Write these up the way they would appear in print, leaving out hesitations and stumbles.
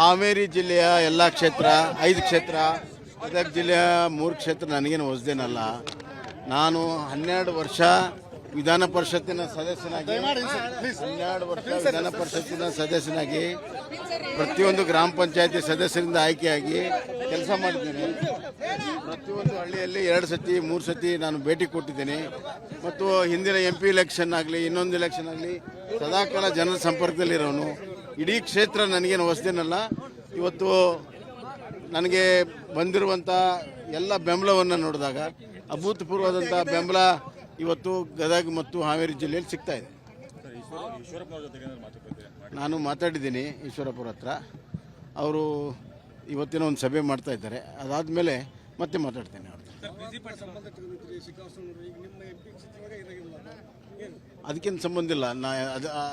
ಹಾವೇರಿ ಜಿಲ್ಲೆಯ ಎಲ್ಲ ಕ್ಷೇತ್ರ 5 ಕ್ಷೇತ್ರ, ಗದಗ ಜಿಲ್ಲೆಯ 3 ಕ್ಷೇತ್ರ ನನಗೇನು ಹೊಸದೇನಲ್ಲ. ನಾನು 12 ವರ್ಷ ವಿಧಾನ ಪರಿಷತ್ತಿನ ಸದಸ್ಯನಾಗಿ ಪ್ರತಿಯೊಂದು ಗ್ರಾಮ ಪಂಚಾಯತಿ ಸದಸ್ಯರಿಂದ ಆಯ್ಕೆಯಾಗಿ ಕೆಲಸ ಮಾಡಿದ್ದೇನೆ. ಪ್ರತಿಯೊಂದು ಹಳ್ಳಿಯಲ್ಲಿ 2 ಸತಿ 3 ಸತಿ ನಾನು ಭೇಟಿ ಕೊಟ್ಟಿದ್ದೇನೆ. ಮತ್ತು ಹಿಂದಿನ MP ಎಲೆಕ್ಷನ್ ಆಗಲಿ ಇನ್ನೊಂದು ಎಲೆಕ್ಷನ್ ಆಗಲಿ ಸದಾಕಾಲ ಜನರ ಸಂಪರ್ಕದಲ್ಲಿರೋನು. ಇಡೀ ಕ್ಷೇತ್ರ ನನಗೇನು ಹೊಸದೇನಲ್ಲ. ಇವತ್ತು ನನಗೆ ಬಂದಿರುವಂಥ ಎಲ್ಲ ಬೆಂಬಲವನ್ನು ನೋಡಿದಾಗ ಅಭೂತಪೂರ್ವವಾದಂಥ ಬೆಂಬಲ ಇವತ್ತು ಗದಗ ಮತ್ತು ಹಾವೇರಿ ಜಿಲ್ಲೆಯಲ್ಲಿ ಸಿಗ್ತಾ ಇದೆ. ನಾನು ಮಾತಾಡಿದ್ದೀನಿ ಈಶ್ವರಪುರ ಹತ್ರ. ಅವರು ಇವತ್ತಿನ ಒಂದು ಸಭೆ ಮಾಡ್ತಾ ಇದ್ದಾರೆ. ಅದಾದಮೇಲೆ ಮತ್ತೆ ಮಾತಾಡ್ತೇನೆ ಅವ್ರ. ಅದಕ್ಕೇನು ಸಂಬಂಧ ಇಲ್ಲ.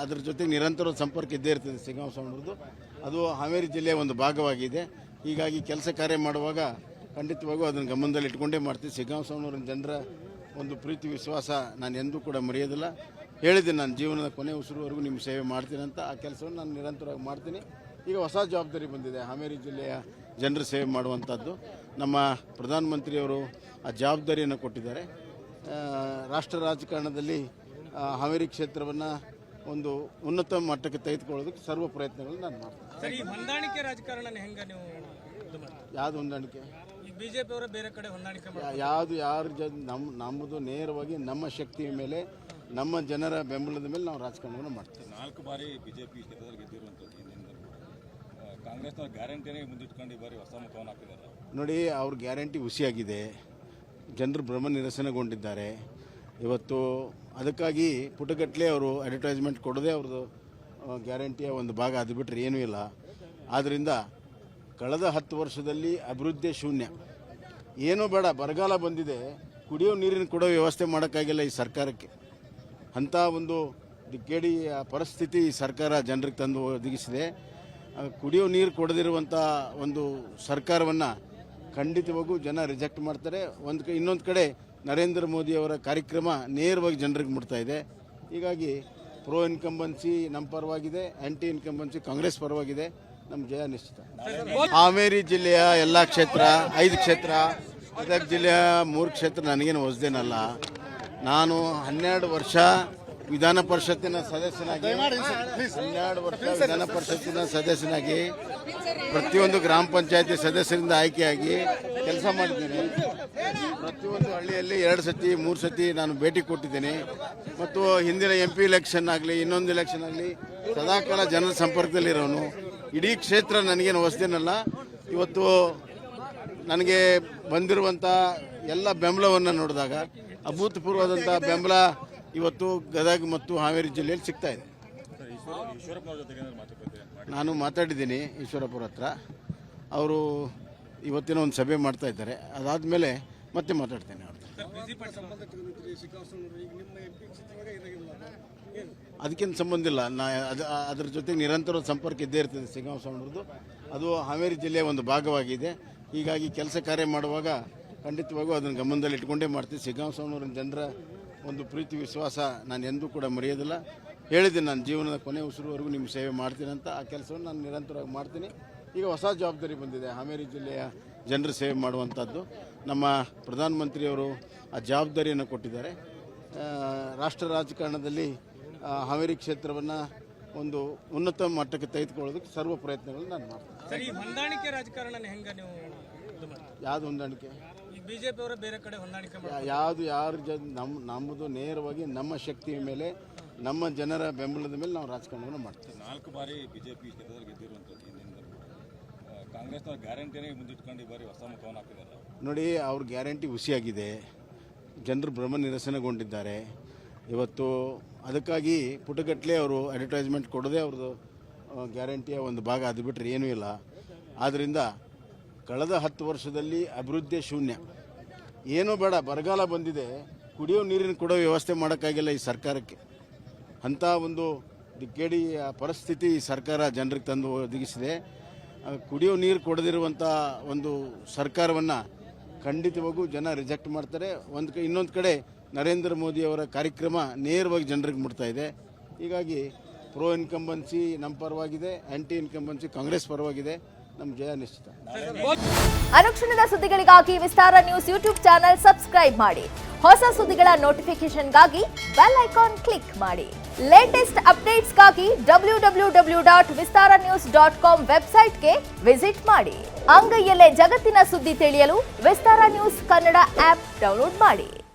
ಅದ್ರ ಜೊತೆಗೆ ನಿರಂತರ ಸಂಪರ್ಕ ಇದ್ದೇ ಇರ್ತದೆ. ಸಿಂಗಾಂವ ಸವಣೂರದು ಅದು ಹಾವೇರಿ ಜಿಲ್ಲೆಯ ಒಂದು ಭಾಗವಾಗಿದೆ. ಹೀಗಾಗಿ ಕೆಲಸ ಕಾರ್ಯ ಮಾಡುವಾಗ ಖಂಡಿತವಾಗೂ ಅದನ್ನು ಗಮನದಲ್ಲಿ ಇಟ್ಕೊಂಡೇ ಮಾಡ್ತೀವಿ. ಸಿಂಗಾಂವ ಸವಣೂರಿನ ಜನರ ಒಂದು ಪ್ರೀತಿ ವಿಶ್ವಾಸ ನಾನು ಎಂದೂ ಕೂಡ ಮರೆಯೋದಿಲ್ಲ. ಹೇಳಿದ್ದೀನಿ, ನಾನು ಜೀವನದ ಕೊನೆ ಉಸಿರುವರೆಗೂ ನಿಮ್ಮ ಸೇವೆ ಮಾಡ್ತೀನಿ ಅಂತ. ಆ ಕೆಲಸವನ್ನು ನಾನು ನಿರಂತರವಾಗಿ ಮಾಡ್ತೀನಿ. ಈಗ ಹೊಸ ಜವಾಬ್ದಾರಿ ಬಂದಿದೆ, ಹಾವೇರಿ ಜಿಲ್ಲೆಯ ಜನರ ಸೇವೆ ಮಾಡುವಂಥದ್ದು. ನಮ್ಮ ಪ್ರಧಾನಮಂತ್ರಿಯವರು ಆ ಜವಾಬ್ದಾರಿಯನ್ನು ಕೊಟ್ಟಿದ್ದಾರೆ. ರಾಷ್ಟ್ರ ರಾಜಕಾರಣದಲ್ಲಿ ಹಾವೇರಿ ಕ್ಷೇತ್ರವನ್ನು ಒಂದು ಉನ್ನತ ಮಟ್ಟಕ್ಕೆ ತೆಗೆದುಕೊಳ್ಳೋದಕ್ಕೆ ಸರ್ವ ಪ್ರಯತ್ನಗಳನ್ನು ನಾನು ಮಾಡ್ತೀನಿ. ಹೊಂದಾಣಿಕೆ ರಾಜಕಾರಣ ಹೆಂಗೆ ನೀವು ಯಾವುದು ಹೊಂದಾಣಿಕೆ? ಬಿಜೆಪಿ ಅವರ ಬೇರೆ ಕಡೆ ಹೊಂದಾಣಿಕೆ ಯಾವುದು ಯಾರು ನಮ್ಮದು ನೇರವಾಗಿ ನಮ್ಮ ಶಕ್ತಿಯ ಮೇಲೆ ನಮ್ಮ ಜನರ ಬೆಂಬಲದ ಮೇಲೆ ನಾವು ರಾಜಕಾರಣವನ್ನು ಮಾಡ್ತೀವಿ. 4 ಬಾರಿ ಬಿಜೆಪಿ ಕ್ಷೇತ್ರದಲ್ಲಿ ಗೆದ್ದಿರುವಂಥದ್ದು ಕಾಂಗ್ರೆಸ್ನವ್ರ ಗ್ಯಾರಂಟಿನೇ ಮುಂದಿಟ್ಕೊಂಡು ಈ ಬಾರಿ ಹೊಸ ಮುಖವನ್ನು ಹಾಕಿದ್ದಾರೆ. ನೋಡಿ, ಅವ್ರ ಗ್ಯಾರಂಟಿ ಹುಸಿಯಾಗಿದೆ. ಜನರು ಭ್ರಮ ನಿರಸನಗೊಂಡಿದ್ದಾರೆ ಇವತ್ತು. ಅದಕ್ಕಾಗಿ ಪುಟಗಟ್ಟಲೆ ಅವರು ಅಡ್ವರ್ಟೈಸ್ಮೆಂಟ್ ಕೊಡೋದೇ ಅವ್ರದ್ದು ಗ್ಯಾರಂಟಿಯ ಒಂದು ಭಾಗ. ಅದು ಬಿಟ್ಟರೆ ಏನೂ ಇಲ್ಲ. ಆದ್ದರಿಂದ ಕಳೆದ 10 ವರ್ಷದಲ್ಲಿ ಅಭಿವೃದ್ಧಿ ಶೂನ್ಯ. ಏನೂ ಬೇಡ, ಬರಗಾಲ ಬಂದಿದೆ, ಕುಡಿಯೋ ನೀರಿನ ಕೊಡೋ ವ್ಯವಸ್ಥೆ ಮಾಡೋಕ್ಕಾಗಿಲ್ಲ ಈ ಸರ್ಕಾರಕ್ಕೆ. ಅಂಥ ಒಂದು ಕೇಡಿ ಪರಿಸ್ಥಿತಿ ಈ ಸರ್ಕಾರ ಜನರಿಗೆ ತಂದು ಒದಗಿಸಿದೆ. ಕುಡಿಯೋ ನೀರು ಕೊಡದಿರುವಂಥ ಒಂದು ಸರ್ಕಾರವನ್ನು ಖಂಡಿತವಾಗೂ ಜನ ರಿಜೆಕ್ಟ್ ಮಾಡ್ತಾರೆ. ಇನ್ನೊಂದು ಕಡೆ ನರೇಂದ್ರ ಮೋದಿಯವರ ಕಾರ್ಯಕ್ರಮ ನೇರವಾಗಿ ಜನರಿಗೆ ಮುಟ್ತಾ ಇದೆ. ಹೀಗಾಗಿ ಪ್ರೋ ಇನ್ಕಂಬನ್ಸಿ ನಮ್ಮ ಪರವಾಗಿದೆ, ಆ್ಯಂಟಿ ಇನ್ಕಂಬನ್ಸಿ ಕಾಂಗ್ರೆಸ್ ಪರವಾಗಿದೆ. ನಮ್ಮ ಜಯ ನಿಶ್ಚಿತ. ಹಾವೇರಿ ಜಿಲ್ಲೆಯ ಎಲ್ಲ ಕ್ಷೇತ್ರ 5 ಕ್ಷೇತ್ರ, ಗದಗ ಜಿಲ್ಲೆಯ 3 ಕ್ಷೇತ್ರ ನನಗೇನು ಹೊಸದೇನಲ್ಲ. ನಾನು 12 ವರ್ಷ ವಿಧಾನ ಪರಿಷತ್ತಿನ ಸದಸ್ಯನಾಗಿ ಪ್ರತಿಯೊಂದು ಗ್ರಾಮ ಪಂಚಾಯತಿ ಸದಸ್ಯರಿಂದ ಆಯ್ಕೆಯಾಗಿ ಕೆಲಸ ಮಾಡಿದ್ದೇನೆ. ಪ್ರತಿಯೊಂದು ಹಳ್ಳಿಯಲ್ಲಿ 2 ಸತಿ 3 ಸತಿ ನಾನು ಭೇಟಿ ಕೊಟ್ಟಿದ್ದೇನೆ. ಮತ್ತು ಹಿಂದಿನ MP ಎಲೆಕ್ಷನ್ ಆಗಲಿ ಇನ್ನೊಂದು ಎಲೆಕ್ಷನ್ ಆಗಲಿ ಸದಾಕಾಲ ಜನರ ಸಂಪರ್ಕದಲ್ಲಿರೋನು. ಇಡೀ ಕ್ಷೇತ್ರ ನನಗೇನು ಹೊಸದೇನಲ್ಲ. ಇವತ್ತು ನನಗೆ ಬಂದಿರುವಂಥ ಎಲ್ಲ ಬೆಂಬಲವನ್ನು ನೋಡಿದಾಗ ಅಭೂತಪೂರ್ವವಾದಂಥ ಬೆಂಬಲ ಇವತ್ತು ಗದಗ ಮತ್ತು ಹಾವೇರಿ ಜಿಲ್ಲೆಯಲ್ಲಿ ಸಿಗ್ತಾ ಇದೆ. ನಾನು ಮಾತಾಡಿದ್ದೀನಿ ಈಶ್ವರಪುರ ಹತ್ರ. ಅವರು ಇವತ್ತಿನ ಒಂದು ಸಭೆ ಮಾಡ್ತಾ ಇದ್ದಾರೆ. ಅದಾದಮೇಲೆ ಮತ್ತೆ ಮಾತಾಡ್ತೇನೆ ಅವ್ರ. ಅದಕ್ಕೇನು ಸಂಬಂಧ ಇಲ್ಲ. ಅದ್ರ ಜೊತೆಗೆ ನಿರಂತರ ಸಂಪರ್ಕ ಇದ್ದೇ ಇರ್ತದೆ. ಸಿಂಗಾಂವ ಸವಣೂರದು ಅದು ಹಾವೇರಿ ಜಿಲ್ಲೆಯ ಒಂದು ಭಾಗವಾಗಿದೆ. ಹೀಗಾಗಿ ಕೆಲಸ ಕಾರ್ಯ ಮಾಡುವಾಗ ಖಂಡಿತವಾಗೂ ಅದನ್ನು ಗಮನದಲ್ಲಿ ಇಟ್ಕೊಂಡೇ ಮಾಡ್ತೀವಿ. ಸಿಂಗಾಂವ ಸವಣೂರಿನ ಜನರ ಒಂದು ಪ್ರೀತಿ ವಿಶ್ವಾಸ ನಾನು ಎಂದೂ ಕೂಡ ಮರೆಯೋದಿಲ್ಲ. ಹೇಳಿದ್ದೀನಿ, ನಾನು ಜೀವನದ ಕೊನೆ ಉಸಿರುವರೆಗೂ ನಿಮ್ಮ ಸೇವೆ ಮಾಡ್ತೀನಿ ಅಂತ. ಆ ಕೆಲಸವನ್ನು ನಾನು ನಿರಂತರವಾಗಿ ಮಾಡ್ತೀನಿ. ಈಗ ಹೊಸ ಜವಾಬ್ದಾರಿ ಬಂದಿದೆ, ಹಾವೇರಿ ಜಿಲ್ಲೆಯ ಜನರ ಸೇವೆ ಮಾಡುವಂಥದ್ದು. ನಮ್ಮ ಪ್ರಧಾನಮಂತ್ರಿಯವರು ಆ ಜವಾಬ್ದಾರಿಯನ್ನು ಕೊಟ್ಟಿದ್ದಾರೆ. ರಾಷ್ಟ್ರ ರಾಜಕಾರಣದಲ್ಲಿ ಹಾವೇರಿ ಕ್ಷೇತ್ರವನ್ನು ಒಂದು ಉನ್ನತ ಮಟ್ಟಕ್ಕೆ ತೆಗೆದುಕೊಳ್ಳೋದಕ್ಕೆ ಸರ್ವ ಪ್ರಯತ್ನಗಳನ್ನು ನಾನು ಮಾಡ್ತೀನಿ. ಹೊಂದಾಣಿಕೆ ರಾಜಕಾರಣ ಹೆಂಗೆ ನೀವು ಯಾವುದು ಹೊಂದಾಣಿಕೆ? ಬಿಜೆಪಿ ಅವರ ಬೇರೆ ಕಡೆ ಹೊಂದಾಣಿಕೆ ಯಾವುದು ಯಾರು ನಮ್ಮದು ನೇರವಾಗಿ ನಮ್ಮ ಶಕ್ತಿಯ ಮೇಲೆ ನಮ್ಮ ಜನರ ಬೆಂಬಲದ ಮೇಲೆ ನಾವು ರಾಜಕಾರಣವನ್ನು ಮಾಡ್ತೀವಿ. 4 ಬಾರಿ ಬಿಜೆಪಿ ಕ್ಷೇತ್ರದಲ್ಲಿ ಗೆದ್ದಿರುವಂಥದ್ದು ಕಾಂಗ್ರೆಸ್ನವ್ರ ಗ್ಯಾರಂಟಿನೇ ಮುಂದಿಟ್ಕೊಂಡು ಈ ಬಾರಿ ಹೊಸ ಮುಖವನ್ನು ಹಾಕಿದ್ದಾರೆ. ನೋಡಿ, ಅವ್ರ ಗ್ಯಾರಂಟಿ ಹುಸಿಯಾಗಿದೆ. ಜನರು ಭ್ರಮ ನಿರಸನಗೊಂಡಿದ್ದಾರೆ ಇವತ್ತು. ಅದಕ್ಕಾಗಿ ಪುಟಗಟ್ಟಲೆ ಅವರು ಅಡ್ವರ್ಟೈಸ್ಮೆಂಟ್ ಕೊಡೋದೇ ಅವ್ರದ್ದು ಗ್ಯಾರಂಟಿಯ ಒಂದು ಭಾಗ. ಅದು ಬಿಟ್ಟರೆ ಏನೂ ಇಲ್ಲ. ಆದ್ದರಿಂದ ಕಳೆದ 10 ವರ್ಷದಲ್ಲಿ ಅಭಿವೃದ್ಧಿ ಶೂನ್ಯ. ಏನೂ ಬೇಡ, ಬರಗಾಲ ಬಂದಿದೆ, ಕುಡಿಯೋ ನೀರಿನ ಕೊಡೋ ವ್ಯವಸ್ಥೆ ಮಾಡೋಕ್ಕಾಗಿಲ್ಲ ಈ ಸರ್ಕಾರಕ್ಕೆ. ಅಂಥ ಒಂದು ಕೇಡಿ ಪರಿಸ್ಥಿತಿ ಈ ಸರ್ಕಾರ ಜನರಿಗೆ ತಂದು ಒದಗಿಸಿದೆ. ಕುಡಿಯೋ ನೀರು ಕೊಡದಿರುವಂಥ ಒಂದು ಸರ್ಕಾರವನ್ನು ಖಂಡಿತವಾಗೂ ಜನ ರಿಜೆಕ್ಟ್ ಮಾಡ್ತಾರೆ. ಇನ್ನೊಂದು ಕಡೆ ನರೇಂದ್ರ ಮೋದಿಯವರ ಕಾರ್ಯಕ್ರಮ ನೇರವಾಗಿ ಜನರಿಗೆ ಮುಟ್ತಾ ಇದೆ. ಹೀಗಾಗಿ ಪ್ರೋ ಇನ್ಕಂಬನ್ಸಿ ನಮ್ಮ ಪರವಾಗಿದೆ, ಆ್ಯಂಟಿ ಇನ್ಕಂಬನ್ಸಿ ಕಾಂಗ್ರೆಸ್ ಪರವಾಗಿದೆ. ನಮ್ಮ ಜಯ ನಿಶ್ಚಿತ. ಅನುಕ್ಷಣದ ಸುದ್ದಿಗಳಿಗಾಗಿ ವಿಸ್ತಾರ ನ್ಯೂಸ್ ಯೂಟ್ಯೂಬ್ ಚಾನೆಲ್ ಸಬ್ಸ್ಕ್ರೈಬ್ ಮಾಡಿ. ಹೊಸ ಸುದ್ದಿಗಳ ನೋಟಿಫಿಕೇಶನ್ಗಾಗಿ ಬೆಲ್ ಐಕಾನ್ ಕ್ಲಿಕ್ ಮಾಡಿ. ಲೇಟೆಸ್ಟ್ ಅಪ್ಡೇಟ್ಸ್ಗಾಗಿ www.vistaranews.com ವೆಬ್ಸೈಟ್ಗೆ ವಿಸಿಟ್ ಮಾಡಿ. ಅಂಗೈಯಲ್ಲೇ ಜಗತ್ತಿನ ಸುದ್ದಿ ತಿಳಿಯಲು ವಿಸ್ತಾರ ನ್ಯೂಸ್ ಕನ್ನಡ ಆಪ್ ಡೌನ್ಲೋಡ್ ಮಾಡಿ.